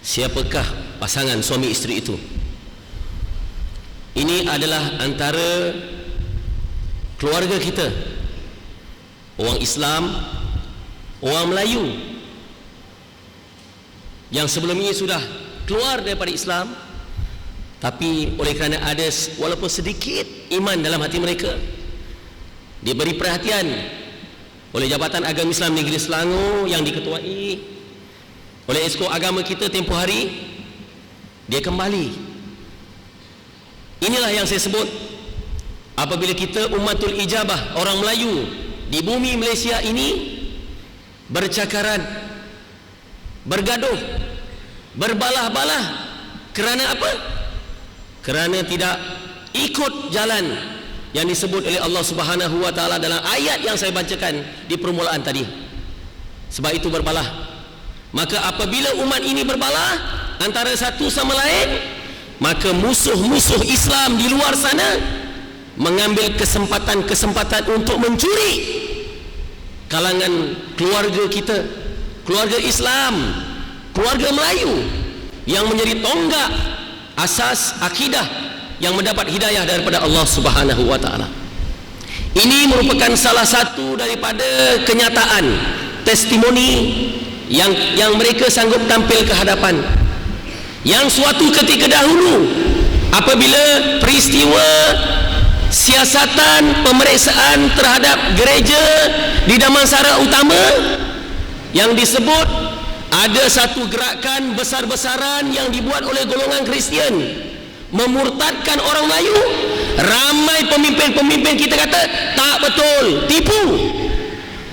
siapakah pasangan suami isteri itu. Ini adalah antara keluarga kita, orang Islam, orang Melayu yang sebelum ini sudah keluar daripada Islam, tapi oleh kerana ada walaupun sedikit iman dalam hati mereka, diberi perhatian oleh Jabatan Agama Islam Negeri Selangor yang diketuai oleh Esko Agama kita tempoh hari, dia kembali. Inilah yang saya sebut, apabila kita umatul ijabah, orang Melayu di bumi Malaysia ini bercakaran, bergaduh, berbalah-balah, kerana apa? Kerana tidak ikut jalan yang disebut oleh Allah Subhanahu wa taala dalam ayat yang saya bacakan di permulaan tadi. Sebab itu berbalah. Maka apabila umat ini berbalah antara satu sama lain, maka musuh-musuh Islam di luar sana mengambil kesempatan-kesempatan untuk mencuri kalangan keluarga kita, keluarga Islam, keluarga Melayu yang menjadi tonggak asas akidah yang mendapat hidayah daripada Allah Subhanahu wa taala. Ini merupakan salah satu daripada kenyataan, testimoni yang mereka sanggup tampil ke hadapan, yang suatu ketika dahulu apabila peristiwa siasatan pemeriksaan terhadap gereja di Damansara Utama yang disebut ada satu gerakan besar-besaran yang dibuat oleh golongan Kristian memurtadkan orang Melayu, ramai pemimpin-pemimpin kita kata tak betul, tipu.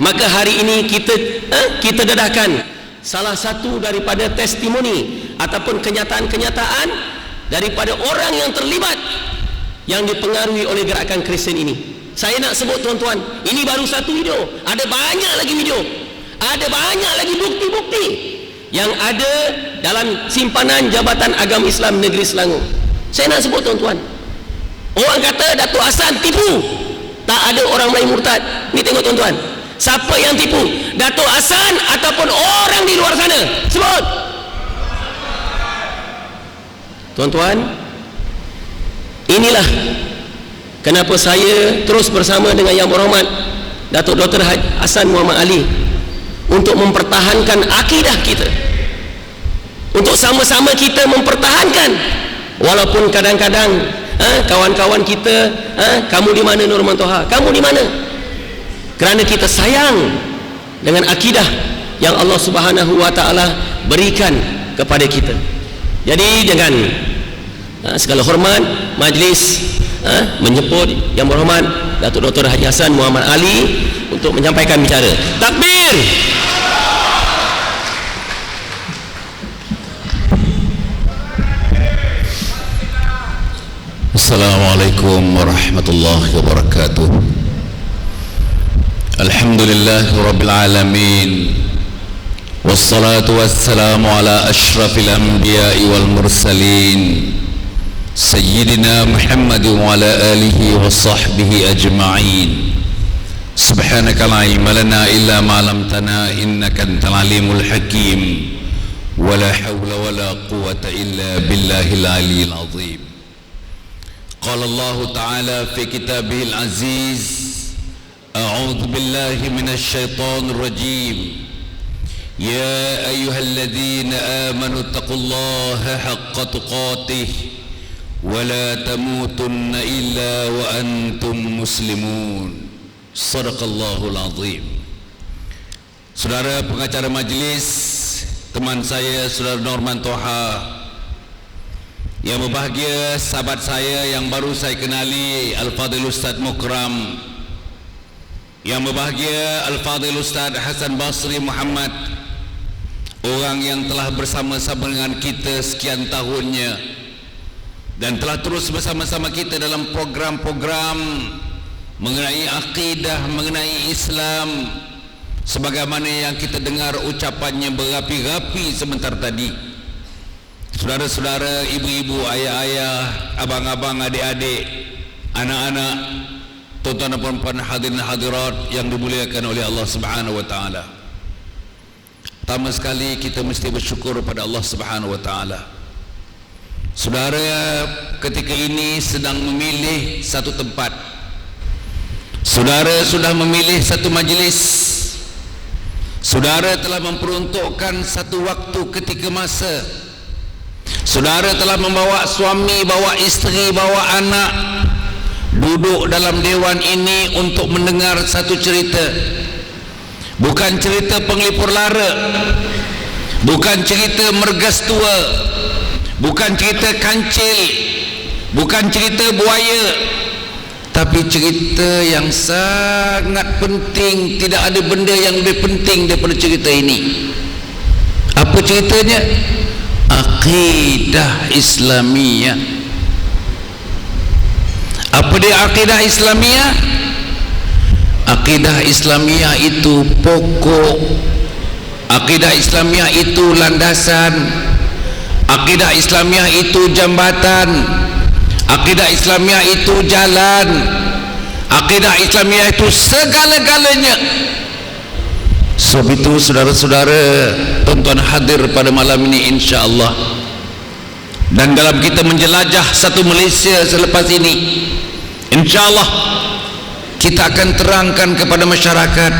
Maka hari ini kita dedahkan salah satu daripada testimoni ataupun kenyataan-kenyataan daripada orang yang terlibat yang dipengaruhi oleh gerakan Kristen ini. Saya nak sebut tuan-tuan, ini baru satu video, ada banyak lagi video, ada banyak lagi bukti-bukti yang ada dalam simpanan Jabatan Agama Islam Negeri Selangor. Saya nak sebut tuan-tuan, orang kata Datuk Hassan tipu, tak ada orang Melayu murtad. Ni tengok tuan-tuan, siapa yang tipu, Datuk Hassan ataupun orang di luar sana? Sebut tuan-tuan. Inilah kenapa saya terus bersama dengan Yang Berhormat Datuk Dr. Hassan Muhammad Ali untuk mempertahankan akidah kita, untuk sama-sama kita mempertahankan, walaupun kadang-kadang kawan-kawan kita, kamu di mana Nur Mantoha, kamu di mana, kerana kita sayang dengan akidah yang Allah Subhanahu wa taala berikan kepada kita. Jadi dengan segala hormat, majlis menyebut Yang Berhormat Datuk Dr. Haji Hassan Muhammad Ali untuk menyampaikan bicara. Takbir. Assalamualaikum warahmatullahi wabarakatuh. Alhamdulillahirabbil alamin. Wassalatu wassalamu ala asyrafil anbiya'i wal mursalin Sayyidina Muhammad wa ala alihi wa sahbihi ajma'in. Subhanaka la ilma lana illa ma 'allamtana innaka antal alimul hakim. Wa la hawla wa la quwwata illa billahil aliyyil azim. Qala Allah ta'ala fi kitabihil aziz, a'udzu billahi minasy syaithanir rajim. Ya ayyuhalladzina amanu taqullaha haqqa tuqatih wa la tamutunna illa wa antum muslimun. Shadaqallahul azim. Saudara pengacara majlis, teman saya Saudara Norman Toha, yang berbahagia sahabat saya yang baru saya kenali Al-Fadhil Ustaz Mukram, yang berbahagia Al-Fadhil Ustaz Hasan Basri Muhammad, orang yang telah bersama-sama dengan kita sekian tahunnya dan telah terus bersama-sama kita dalam program-program mengenai akidah, mengenai Islam, sebagaimana yang kita dengar ucapannya berapi-rapi sebentar tadi. Saudara-saudara, ibu-ibu, ayah-ayah, abang-abang, adik-adik, anak-anak, tuan-tuan dan puan-puan, hadirin hadirat yang dimuliakan oleh Allah Subhanahu wa taala. Pertama sekali kita mesti bersyukur pada Allah Subhanahu wa taala. Saudara ketika ini sedang memilih satu tempat. Saudara sudah memilih satu majlis. Saudara telah memperuntukkan satu waktu ketika masa. Saudara telah membawa suami, bawa isteri, bawa anak duduk dalam dewan ini untuk mendengar satu cerita. Bukan cerita penglipur lara, bukan cerita mergas tua, bukan cerita kancil, bukan cerita buaya, tapi cerita yang sangat penting. Tidak ada benda yang lebih penting daripada cerita ini. Apa ceritanya? Akidah Islamiyah. Apa dia akidah Islamiyah? Akidah Islamiyah itu pokok, akidah Islamiyah itu landasan, akidah Islamiyah itu jambatan, akidah Islamiyah itu jalan, akidah Islamiyah itu segala-galanya. Sebab itu saudara-saudara, tuan-tuan hadir pada malam ini insya-Allah, dan dalam kita menjelajah satu Malaysia selepas ini, insya-Allah kita akan terangkan kepada masyarakat.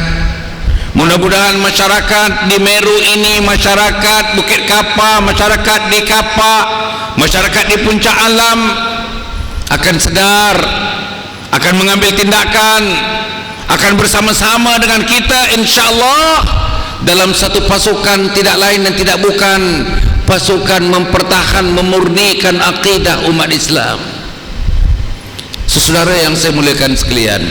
Mudah-mudahan masyarakat di Meru ini, masyarakat Bukit Kapa, masyarakat di Kapa, masyarakat di Puncak Alam akan sedar, akan mengambil tindakan, akan bersama-sama dengan kita insya-Allah dalam satu pasukan, tidak lain dan tidak bukan pasukan mempertahan, memurnikan akidah umat Islam. Saudara yang saya muliakan sekalian,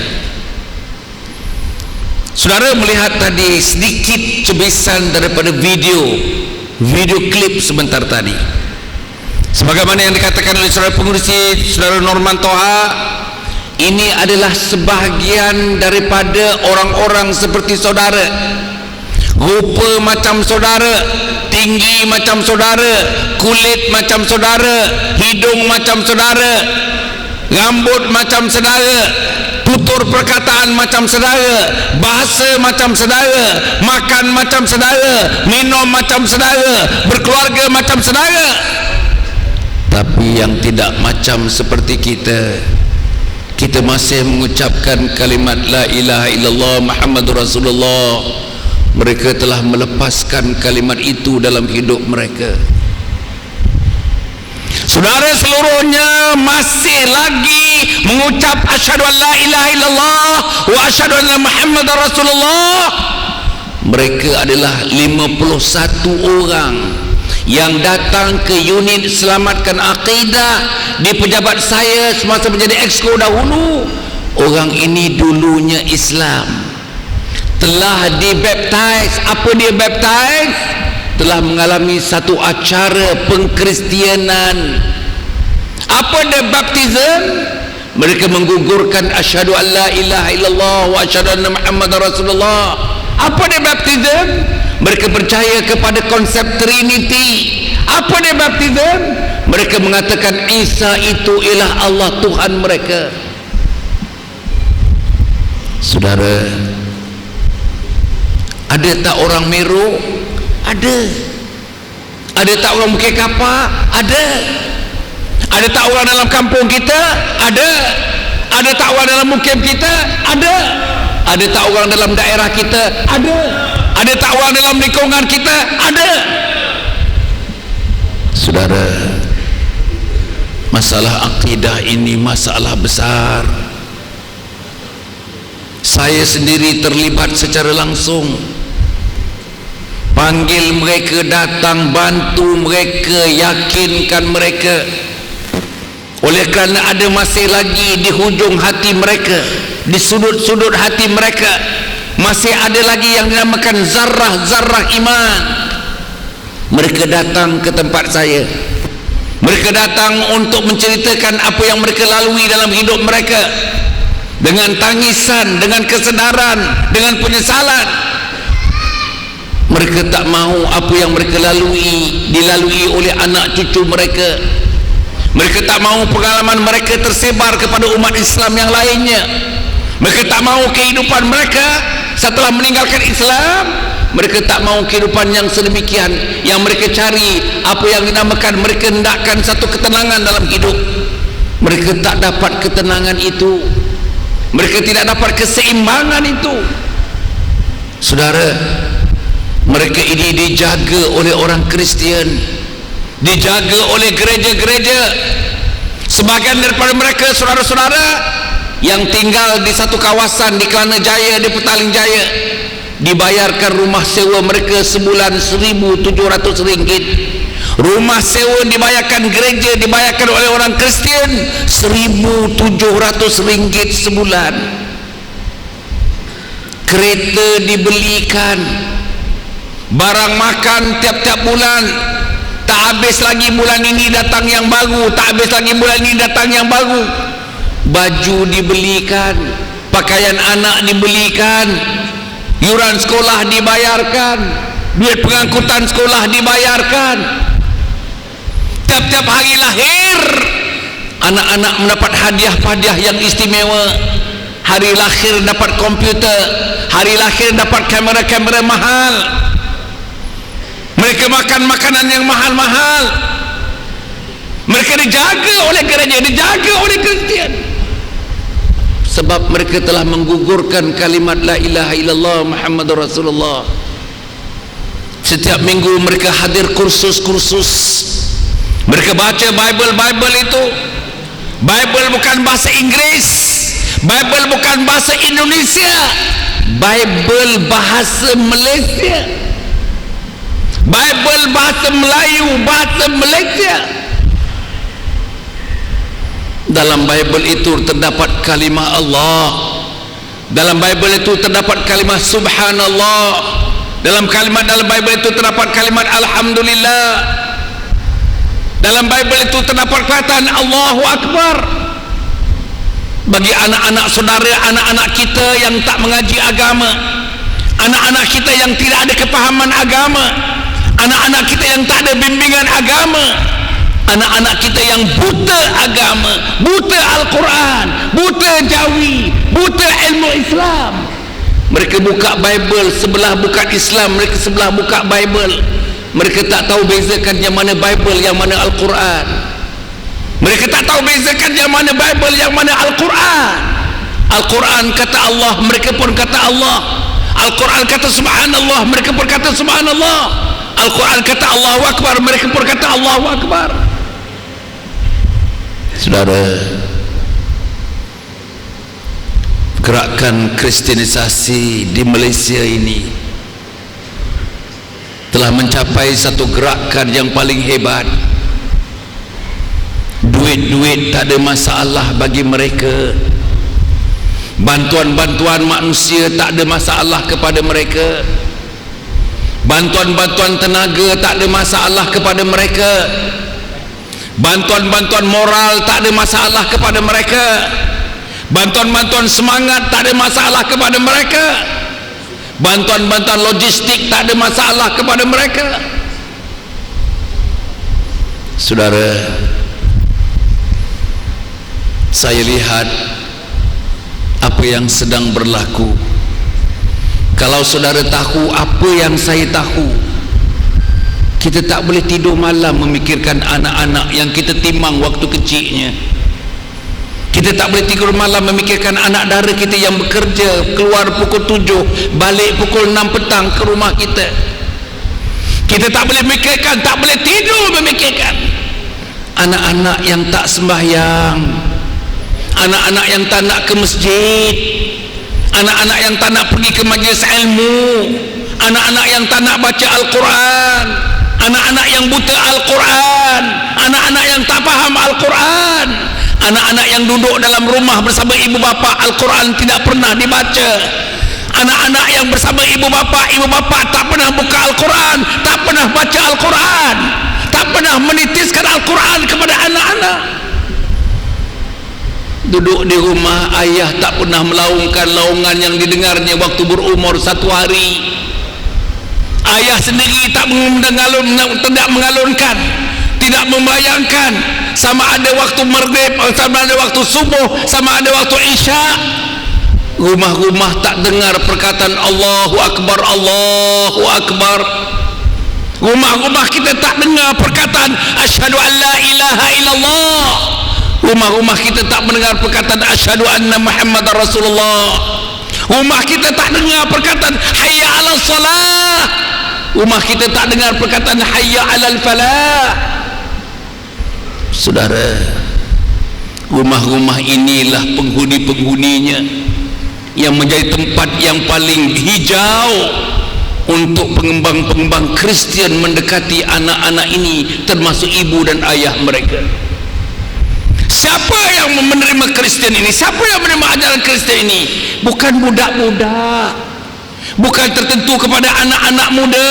saudara melihat tadi sedikit cebisan daripada video klip sebentar tadi. Sebagaimana yang dikatakan oleh saudara pengurusi, saudara Norman Toha, ini adalah sebahagian daripada orang-orang seperti saudara, rupa macam saudara, tinggi macam saudara, kulit macam saudara, hidung macam saudara, rambut macam saudara, tutur perkataan macam saudara, bahasa macam saudara, makan macam saudara, minum macam saudara, berkeluarga macam saudara. Tapi yang tidak macam seperti kita masih mengucapkan kalimat la ilaha illallah Muhammadur Rasulullah. Mereka telah melepaskan kalimat itu dalam hidup mereka. Saudara seluruhnya masih lagi mengucap asyhadu an la ilaha illallah wa asyhadu anna Muhammadar Rasulullah. Mereka adalah 51 orang yang datang ke unit selamatkan akidah di pejabat saya semasa menjadi exco dahulu. Orang ini dulunya Islam, telah dibaptize. Apa dia baptize? Telah mengalami satu acara pengkristianan. Apa dia baptism? Mereka menggugurkan asyhadu an la ilaha illallah wa asyhadu anna Muhammadar Rasulullah. Apa dia baptism? Mereka percaya kepada konsep Trinity. Apa dia baptism? Mereka mengatakan Isa itu ialah Allah Tuhan mereka. Saudara, ada tak orang Meru? Ada. Ada tak orang Bukit Kapa? Ada. Ada tak orang dalam kampung kita? Ada. Ada tak orang dalam mukim kita? Ada. Ada tak orang dalam daerah kita? Ada. Ada tak orang dalam lingkungan kita? Ada. Saudara, masalah akidah ini masalah besar. Saya sendiri terlibat secara langsung, panggil mereka datang, bantu mereka, yakinkan mereka. Oleh kerana ada masih lagi di hujung hati mereka, di sudut-sudut hati mereka masih ada lagi yang dinamakan zarah-zarah iman. Mereka datang ke tempat saya. Mereka datang untuk menceritakan apa yang mereka lalui dalam hidup mereka, dengan tangisan, dengan kesedaran, dengan penyesalan. Mereka tak mahu apa yang mereka lalui dilalui oleh anak cucu mereka. Mereka tak mahu pengalaman mereka tersebar kepada umat Islam yang lainnya. Mereka tak mahu kehidupan mereka setelah meninggalkan Islam Mereka tak mahu kehidupan yang sedemikian. Yang mereka cari, apa yang dinamakan, mereka hendakkan satu ketenangan dalam hidup. Mereka tak dapat ketenangan itu. Mereka tidak dapat keseimbangan itu. Saudara, mereka ini dijaga oleh orang Kristian, dijaga oleh gereja-gereja. Sebahagian daripada mereka, saudara-saudara, yang tinggal di satu kawasan di Kelana Jaya, di Petaling Jaya, dibayarkan rumah sewa mereka sebulan RM1,700. Rumah sewa dibayarkan gereja, dibayarkan oleh orang Kristian RM1,700 sebulan. Kereta dibelikan, barang makan tiap-tiap bulan. Tak habis lagi bulan ini datang yang baru, tak habis lagi bulan ini datang yang baru. Baju dibelikan, pakaian anak dibelikan, yuran sekolah dibayarkan, duit pengangkutan sekolah dibayarkan. Tiap-tiap hari lahir, anak-anak mendapat hadiah-hadiah yang istimewa. Hari lahir dapat komputer, hari lahir dapat kamera-kamera mahal. Mereka makan makanan yang mahal-mahal. Mereka dijaga oleh gereja, dijaga oleh Kristian. Sebab mereka telah menggugurkan kalimat la ilaha illallah Muhammadur Rasulullah. Setiap minggu mereka hadir kursus-kursus. Mereka baca Bible itu. Bible bukan bahasa Inggris, Bible bukan bahasa Indonesia, Bible bahasa Malaysia, Bible bahasa Melayu, bahasa Malaysia. Dalam Bible itu terdapat kalimah Allah. Dalam Bible itu terdapat kalimah subhanallah. Dalam Bible itu terdapat kalimat alhamdulillah. Dalam Bible itu terdapat perkataan Allahu Akbar. Bagi anak-anak saudara, anak-anak kita yang tak mengaji agama, anak-anak kita yang tidak ada kepahaman agama, anak-anak kita yang tak ada bimbingan agama, anak-anak kita yang buta agama, buta Al-Quran, buta Jawi, buta ilmu Islam. Mereka buka Bible, sebelah buka Islam, mereka sebelah buka Bible. Mereka tak tahu bezakan yang mana Bible, yang mana Al-Quran. Mereka tak tahu bezakan yang mana Bible, yang mana Al-Quran. Al-Quran kata Allah, mereka pun kata Allah. Al-Quran kata subhanallah, mereka pun kata subhanallah. Al-Quran kata Allahu Akbar, mereka pun kata Allahu Akbar. Saudara, gerakan kristianisasi di Malaysia ini telah mencapai satu gerakan yang paling hebat. Duit-duit tak ada masalah bagi mereka. Bantuan-bantuan manusia tak ada masalah kepada mereka. Bantuan-bantuan tenaga tak ada masalah kepada mereka. Bantuan-bantuan moral tak ada masalah kepada mereka. Bantuan-bantuan semangat tak ada masalah kepada mereka. Bantuan-bantuan logistik tak ada masalah kepada mereka. Saudara, saya lihat apa yang sedang berlaku. Kalau saudara tahu apa yang saya tahu, kita tak boleh tidur malam memikirkan anak-anak yang kita timang waktu kecilnya. Kita tak boleh tidur malam memikirkan anak dara kita yang bekerja, keluar pukul 7, balik pukul 6 petang ke rumah kita. Kita tak boleh memikirkan, tak boleh tidur memikirkan anak-anak yang tak sembahyang, anak-anak yang tak nak ke masjid, anak-anak yang tak nak pergi ke majlis ilmu, anak-anak yang tak nak baca Al-Quran, anak-anak yang buta Al-Quran, anak-anak yang tak faham Al-Quran, anak-anak yang duduk dalam rumah bersama ibu bapa, Al-Quran tidak pernah dibaca. Anak-anak yang bersama ibu bapa tak pernah buka Al-Quran, tak pernah baca Al-Quran, tak pernah menitiskan Al-Quran kepada anak-anak. Duduk di rumah, ayah tak pernah melaungkan laungan yang didengarnya waktu berumur 1 hari. Ayah sendiri tak mengalunkan, tidak membayangkan sama ada waktu maghrib, sama ada waktu subuh, sama ada waktu isya. rumah-rumah tak dengar perkataan Allahu Akbar, Allahu Akbar. Rumah-rumah kita tak dengar perkataan asyhadu an la ilaha illallah. Rumah-rumah kita tak mendengar perkataan asyhadu anna Muhammadar Rasulullah. Rumah kita tak dengar perkataan hayya 'alas salah. Rumah kita tak dengar perkataan hayya 'alal falah. Saudara, rumah-rumah inilah penghuni-penghuninya yang menjadi tempat yang paling hijau untuk pengembang-pengembang Kristian mendekati anak-anak ini, termasuk ibu dan ayah mereka. Siapa yang menerima Kristian ini? Siapa yang menerima ajaran Kristian ini? Bukan budak-budak, bukan tertentu kepada anak-anak muda.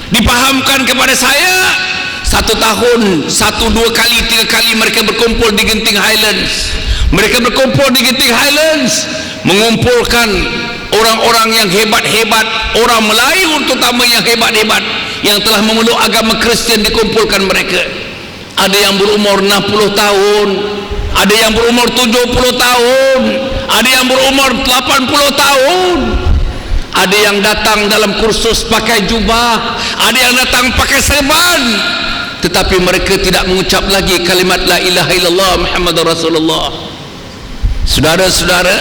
Dipahamkan kepada saya, 1 tahun 1, 2 kali, 3 kali mereka berkumpul di Genting Highlands. Mereka berkumpul di Genting Highlands, mengumpulkan orang-orang yang hebat-hebat, orang Melayu terutama yang hebat-hebat, yang telah memeluk agama Kristian. Dikumpulkan mereka. Ada yang berumur 60 tahun, ada yang berumur 70 tahun, ada yang berumur 80 tahun. Ada yang datang dalam kursus pakai jubah, ada yang datang pakai serban, tetapi mereka tidak mengucap lagi kalimat la ilaha illallah Muhammadur Rasulullah. Saudara-saudara,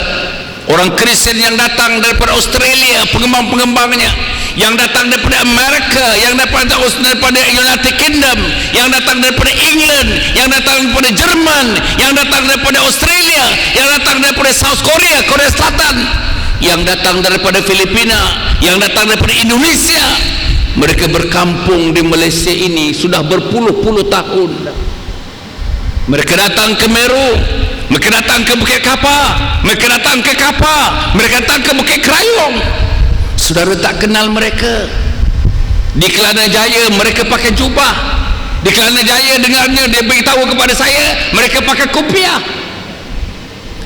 orang Kristen yang datang daripada Australia, pengembang-pengembangnya, yang datang daripada Amerika, yang datang daripada United Kingdom, yang datang daripada England, yang datang daripada Jerman, yang datang daripada Australia, yang datang daripada South Korea, Korea Selatan, yang datang daripada Filipina, yang datang daripada Indonesia. Mereka berkampung di Malaysia ini sudah berpuluh-puluh tahun. Mereka datang ke Meru, mereka datang ke Bukit Kapa, mereka datang ke Kapa, mereka datang ke Bukit Kerayong. Saudara tak kenal mereka. Di Kelana Jaya mereka pakai jubah. Di Kelana Jaya dengarnya dia beritahu kepada saya, mereka pakai kopiah.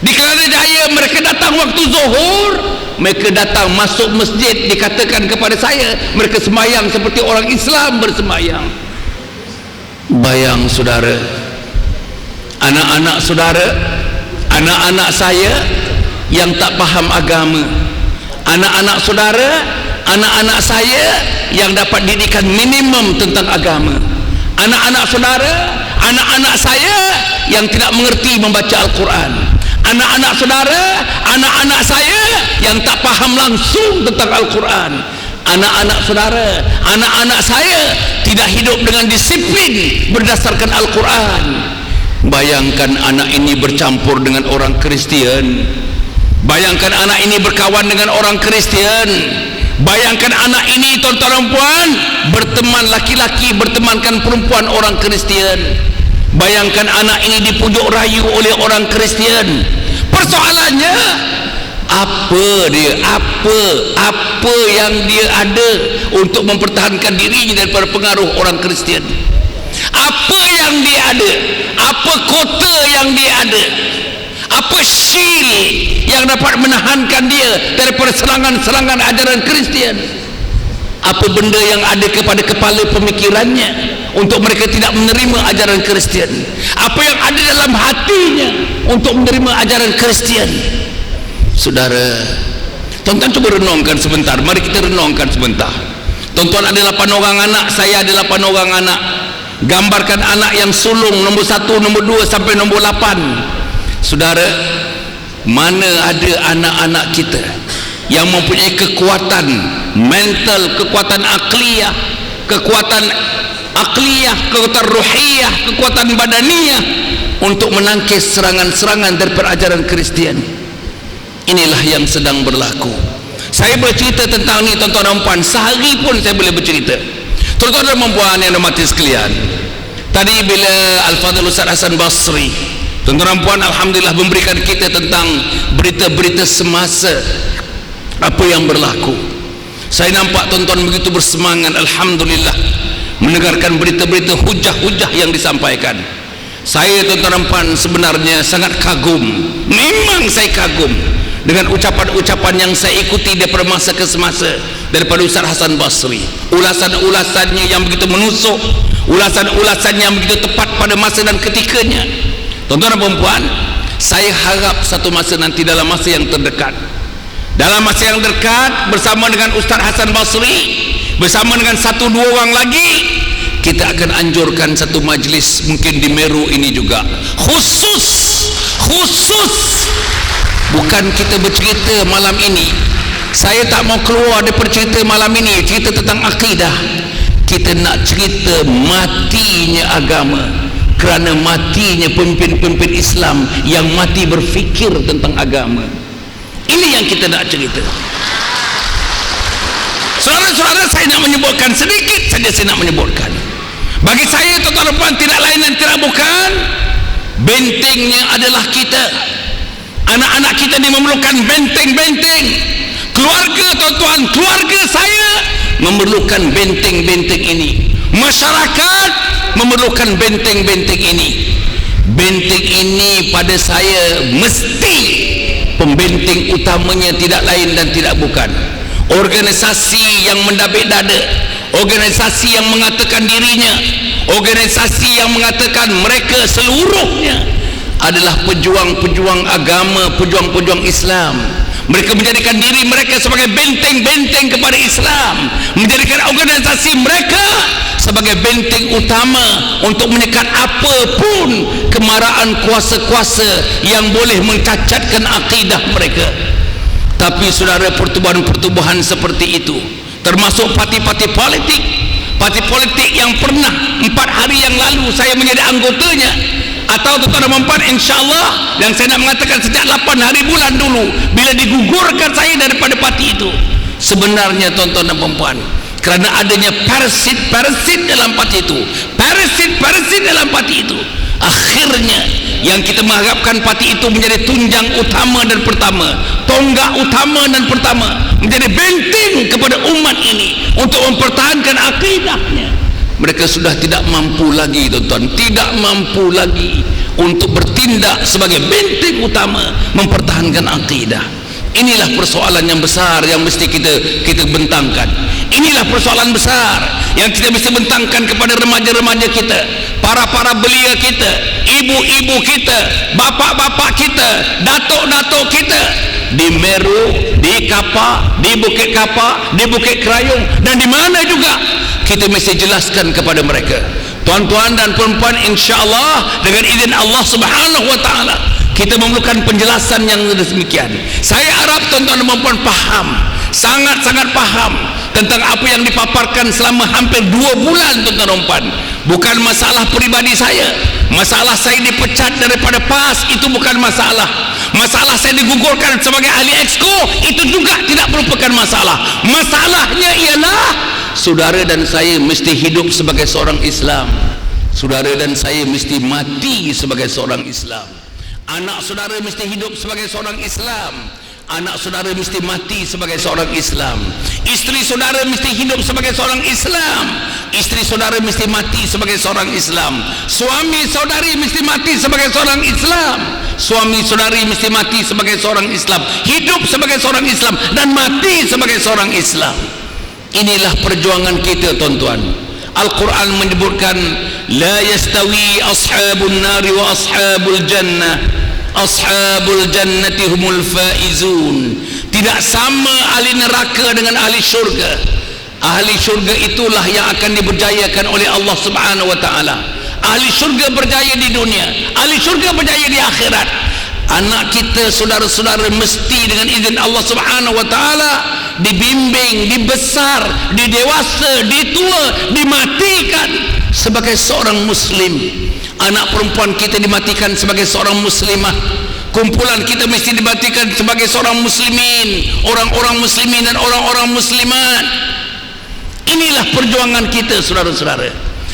Di Kelana Jaya mereka datang waktu zuhur, mereka datang masuk masjid, dikatakan kepada saya mereka sembahyang seperti orang Islam bersembahyang. Bayang saudara, anak-anak saudara, anak-anak saya yang tak faham agama, anak-anak saudara, anak-anak saya yang dapat didikan minimum tentang agama, anak-anak saudara, anak-anak saya yang tidak mengerti membaca Al-Quran, anak-anak saudara, anak-anak saya yang tak faham langsung tentang Al-Quran, anak-anak saudara, anak-anak saya tidak hidup dengan disiplin berdasarkan Al-Quran. Bayangkan anak ini bercampur dengan orang Kristian, bayangkan anak ini berkawan dengan orang Kristian, bayangkan anak ini tuan-tuan dan puan berteman laki-laki, bertemankan perempuan orang Kristian, bayangkan anak ini dipujuk rayu oleh orang Kristian. Persoalannya apa dia, apa yang dia ada untuk mempertahankan dirinya daripada pengaruh orang Kristian? Apa yang dia ada? Apa kota yang dia ada? Apa shield yang dapat menahankan dia daripada serangan-serangan ajaran Kristian? Apa benda yang ada kepada kepala pemikirannya untuk mereka tidak menerima ajaran Kristian? Apa yang ada dalam hatinya untuk menerima ajaran Kristian? Saudara, tuan-tuan cuba renungkan sebentar. Mari kita renungkan sebentar. Tuan-tuan ada 8 orang anak, saya ada 8 orang anak. Gambarkan anak yang sulung nombor 1, nombor 2 sampai nombor 8. Saudara, mana ada anak-anak kita yang mempunyai kekuatan mental, kekuatan akliyah, kekuatan ruhiyah, kekuatan badaniyah untuk menangkis serangan-serangan daripada ajaran Kristian? Inilah yang sedang berlaku. Saya bercerita tentang ini tuan-tuan dan puan, sehari pun saya boleh bercerita. Tuan-tuan dan puan yang hormati sekalian, tadi bila Al-Fadhil Ustaz Hasan Basri, tuan-tuan dan puan, alhamdulillah memberikan kita tentang berita-berita semasa apa yang berlaku. Saya nampak tuan-tuan begitu bersemangat, alhamdulillah, mendengarkan berita-berita hujah-hujah yang disampaikan. Saya tuan-tuan dan puan sebenarnya sangat kagum. Memang saya kagum dengan ucapan-ucapan yang saya ikuti daripada masa ke semasa daripada Ustaz Hasan Basri. Ulasan-ulasannya yang begitu menusuk, ulasan-ulasannya yang begitu tepat pada masa dan ketikanya. Tuan-tuan dan puan, Saya harap satu masa nanti, dalam masa yang terdekat, bersama dengan Ustaz Hasan Basri, bersama dengan 1-2 orang lagi, kita akan anjurkan satu majlis mungkin di Meru ini juga, khusus bukan kita bercerita malam ini. Saya tak mau keluar daripada cerita malam ini, cerita tentang akidah. Kita nak cerita matinya agama, kerana matinya pemimpin-pemimpin Islam yang mati berfikir tentang agama. Ini yang kita nak cerita. Saudara-saudara, saya nak menyebutkan sedikit saja, saya nak menyebutkan. Bagi saya, tuan-tuan dan puan, tidak lain dan tidak bukan, bentengnya adalah kita. Anak-anak kita ini memerlukan benteng-benteng. Keluarga, tuan-tuan, keluarga saya memerlukan benteng-benteng ini. Masyarakat memerlukan benteng-benteng ini. Benteng ini pada saya mesti pembenteng utamanya tidak lain dan tidak bukan organisasi yang mendabik dada, organisasi yang mengatakan dirinya, organisasi yang mengatakan mereka seluruhnya adalah pejuang-pejuang agama, pejuang-pejuang Islam. Mereka menjadikan diri mereka sebagai benteng-benteng kepada Islam, menjadikan organisasi mereka sebagai benteng utama untuk menyekat apapun kemarahan kuasa-kuasa yang boleh mencacatkan akidah mereka. Tapi saudara, pertubuhan-pertubuhan seperti itu, termasuk parti-parti politik yang pernah 4 hari yang lalu saya menjadi anggotanya, atau tuan-tuan dan puan, insyaAllah yang saya nak mengatakan sejak 8 hari bulan dulu bila digugurkan saya daripada parti itu, sebenarnya tuan-tuan dan puan, kerana adanya parasit dalam parti itu, parasit dalam parti itu, akhirnya yang kita mengharapkan parti itu menjadi tunjang utama dan pertama, tonggak utama dan pertama, menjadi benteng kepada umat ini untuk mempertahankan akidahnya. Mereka sudah tidak mampu lagi, tuan-tuan, tidak mampu lagi untuk bertindak sebagai benteng utama mempertahankan akidah. Inilah persoalan yang besar yang mesti kita bentangkan. Inilah persoalan besar yang kita mesti bentangkan kepada remaja-remaja kita, para belia kita, ibu-ibu kita, bapak-bapak kita, datuk-datuk kita di Meru, di Kapak, di Bukit Kapak, di Bukit Kerayung, dan di mana juga kita mesti jelaskan kepada mereka. Tuan-tuan dan puan-puan, insya-Allah dengan izin Allah Subhanahu wa taala, kita memerlukan penjelasan yang demikian. Saya harap tuan-tuan dan puan-puan faham, sangat-sangat faham tentang apa yang dipaparkan selama hampir 2 bulan, tuan-tuan dan puan. Bukan masalah peribadi saya, masalah saya dipecat daripada PAS itu bukan masalah, masalah saya digugurkan sebagai ahli exco itu juga tidak merupakan masalah. Masalahnya ialah saudara dan saya mesti hidup sebagai seorang Islam, saudara dan saya mesti mati sebagai seorang Islam, anak saudara mesti hidup sebagai seorang Islam, anak saudara mesti mati sebagai seorang Islam, isteri saudara mesti hidup sebagai seorang Islam, isteri saudara mesti mati sebagai seorang Islam, suami saudari mesti mati sebagai seorang Islam, suami saudari mesti mati sebagai seorang Islam, hidup sebagai seorang Islam dan mati sebagai seorang Islam. Inilah perjuangan kita, tuan-tuan. Al-Quran menyebutkan la yastawi ashabun nari wa ashabul jannah, ashabul jannati humul faizun. Tidak sama ahli neraka dengan ahli syurga. Ahli syurga itulah yang akan diberjayakan oleh Allah Subhanahu wa taala. Ahli syurga berjaya di dunia, ahli syurga berjaya di akhirat. Anak kita, saudara-saudara, mesti dengan izin Allah Subhanahu wa taala dibimbing, dibesar, didewasa, ditua, dimatikan sebagai seorang muslim. Anak perempuan kita dimatikan sebagai seorang muslimah. Kumpulan kita mesti dimatikan sebagai seorang muslimin, orang-orang muslimin dan orang-orang muslimat. Inilah perjuangan kita, saudara-saudara.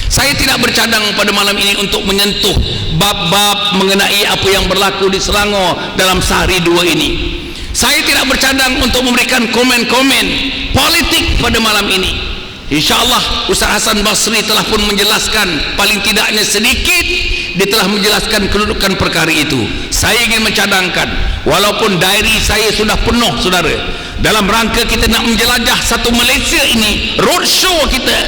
Saya tidak bercadang pada malam ini untuk menyentuh bab-bab mengenai apa yang berlaku di Selangor dalam sehari 2 ini. Saya tidak bercadang untuk memberikan komen-komen politik pada malam ini. InsyaAllah Ustaz Hasan Basri telah pun menjelaskan, paling tidaknya sedikit dia telah menjelaskan kedudukan perkara itu. Saya ingin mencadangkan, walaupun diary saya sudah penuh, saudara, dalam rangka kita nak menjelajah satu Malaysia ini, roadshow kita,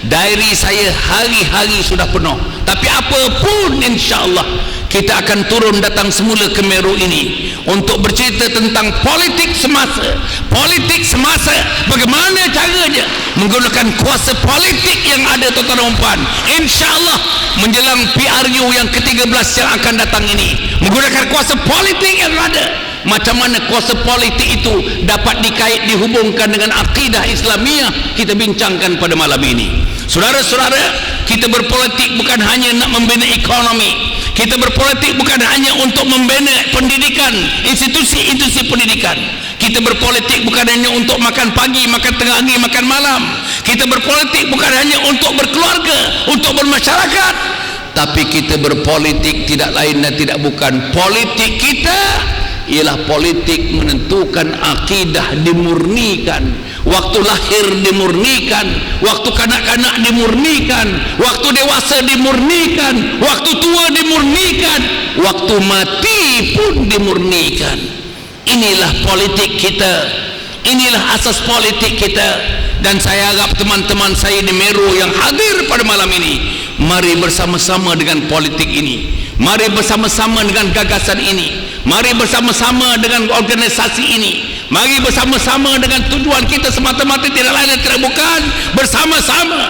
diary saya hari-hari sudah penuh. Tapi apapun, insyaAllah kita akan turun datang semula ke Meru ini untuk bercerita tentang politik semasa. Politik semasa, bagaimana caranya menggunakan kuasa politik yang ada, tuan-tuan dan puan, insya-Allah menjelang PRU yang ke-13 yang akan datang ini, menggunakan kuasa politik yang ada. Macam mana kuasa politik itu dapat dihubungkan dengan akidah Islamiah, kita bincangkan pada malam ini. Saudara-saudara, kita berpolitik bukan hanya nak membina ekonomi, kita berpolitik bukan hanya untuk membina pendidikan, institusi-institusi pendidikan. Kita berpolitik bukan hanya untuk makan pagi, makan tengah hari, makan malam. Kita berpolitik bukan hanya untuk berkeluarga, untuk bermasyarakat, tapi kita berpolitik tidak lain dan tidak bukan, politik kita ialah politik menentukan akidah dimurnikan, waktu lahir dimurnikan, waktu kanak-kanak dimurnikan, waktu dewasa dimurnikan, waktu tua dimurnikan, waktu mati pun dimurnikan. Inilah politik kita, inilah asas politik kita. Dan saya harap teman-teman saya di Meru yang hadir pada malam ini, mari bersama-sama dengan politik ini, mari bersama-sama dengan gagasan ini, mari bersama-sama dengan organisasi ini, mari bersama-sama dengan tujuan kita semata-mata tidak lain dan tidak bukan, bersama-sama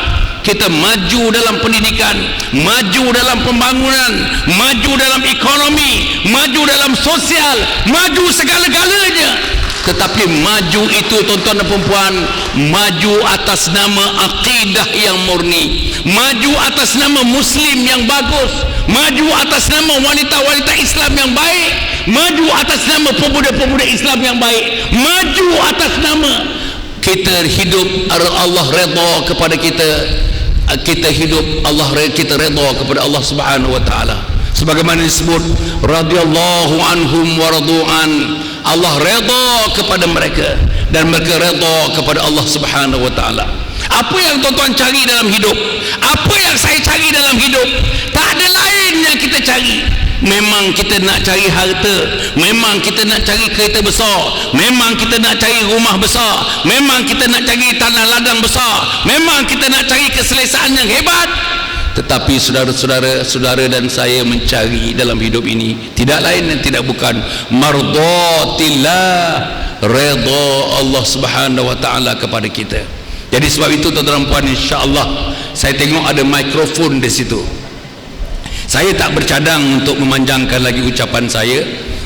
kita maju dalam pendidikan, maju dalam pembangunan, maju dalam ekonomi, maju dalam sosial, maju segala-galanya. Tetapi maju itu, tuan-tuan dan puan, maju atas nama akidah yang murni, maju atas nama muslim yang bagus, maju atas nama wanita-wanita Islam yang baik, maju atas nama pemuda-pemuda Islam yang baik, maju atas nama kita hidup Allah redha kepada kita, kita hidup Allah, kita redha kepada Allah Subhanahu wa taala. Sebagaimana disebut radhiyallahu anhum wa radu'an, Allah redha kepada mereka dan mereka redha kepada Allah Subhanahu wa taala. Apa yang tuan-tuan cari dalam hidup, apa yang saya cari dalam hidup, tak ada lain yang kita cari. Memang kita nak cari harta, memang kita nak cari kereta besar, memang kita nak cari rumah besar, memang kita nak cari tanah ladang besar, memang kita nak cari keselesaan yang hebat. Tetapi saudara-saudara, saudara dan saya mencari dalam hidup ini tidak lain dan tidak bukan mardatillah, redha Allah Subhanahu wa taala kepada kita. Jadi sebab itu tuan-tuan dan puan, insya-Allah saya tengok ada mikrofon di situ. Saya tak bercadang untuk memanjangkan lagi ucapan saya.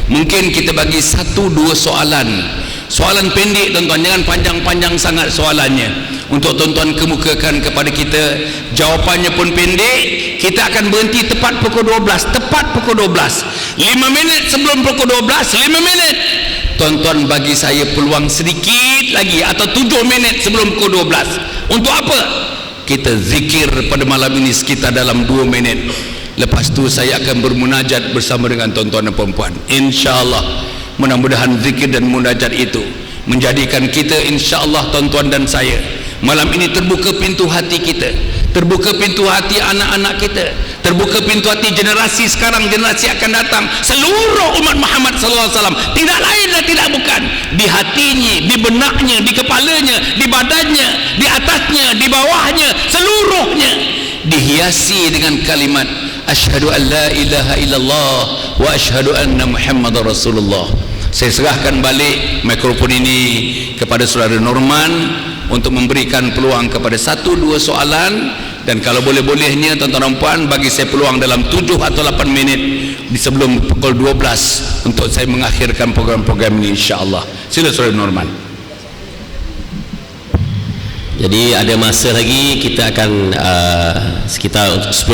Mungkin kita bagi 1-2 soalan. Soalan pendek, tuan-tuan, jangan panjang-panjang sangat soalannya, untuk tuan-tuan kemukakan kepada kita. Jawapannya pun pendek. Kita akan berhenti tepat pukul 12. Tepat pukul 12. 5 minit sebelum pukul 12, 5 minit. Tuan-tuan bagi saya peluang sedikit lagi, atau 7 minit sebelum pukul 12. Untuk apa? Kita zikir pada malam ini sekitar dalam 2 minit. Lepas tu saya akan bermunajat bersama dengan tuan-tuan dan puan-puan. InsyaAllah, mudah-mudahan zikir dan munajat itu menjadikan kita, insya-Allah tuan-tuan dan saya, malam ini terbuka pintu hati kita, terbuka pintu hati anak-anak kita, terbuka pintu hati generasi sekarang, generasi akan datang, seluruh umat Muhammad SAW. Tidak lain dan tidak bukan, di hatinya, di benaknya, di kepalanya, di badannya, di atasnya, di bawahnya, seluruhnya dihiasi dengan kalimat asyhadu an la ilaha illallah wa asyhadu anna Muhammadar Rasulullah. Saya serahkan balik mikrofon ini kepada saudara Norman untuk memberikan peluang kepada 1-2 soalan, dan kalau boleh-bolehnya tuan-tuan dan puan, bagi saya peluang dalam 7 atau 8 minit di sebelum pukul 12 untuk saya mengakhirkan program-program ini, insya-Allah. Sila saudara Norman. Jadi ada masa lagi, kita akan sekitar 10